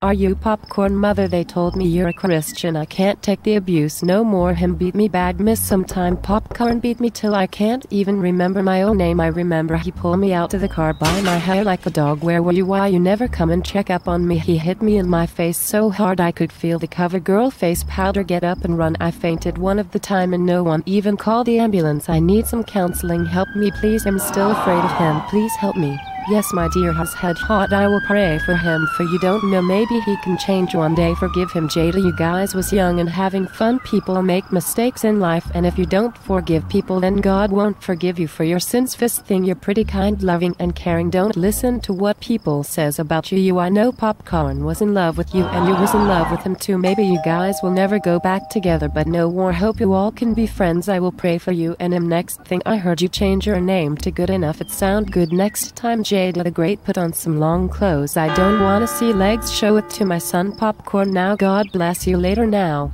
Are you Popcorn? Mother, they told me you're a Christian. I can't take the abuse no more. Him beat me bad, miss. Sometime Popcorn beat me till I can't even remember my own name. I remember he pulled me out to the car by my hair like a dog. Where were you? Why you never come and check up on me? He hit me in my face so hard I could feel the cover girl face powder. Get up and run. I fainted one of the time and no one even called the ambulance. I need some counseling. Help me please. I'm still afraid of him. Please help me. Yes, my dear has head hot. I will pray for him, for you don't know, maybe he can change one day. Forgive him, Jada. You guys was young and having fun. People make mistakes in life, and if you don't forgive people, then God won't forgive you for your sins. Fist thing, you're pretty kind, loving, and caring. Don't listen to what people says about you. I know Popcorn was in love with you, and you was in love with him too. Maybe you guys will never go back together, but no war. Hope you all can be friends. I will pray for you and him. Next thing I heard, you change your name to Good Enough. It sound good. Next time, Jada the Great, put on some long clothes. I don't want to see legs. Show it to my son Popcorn now. God bless you. Later now.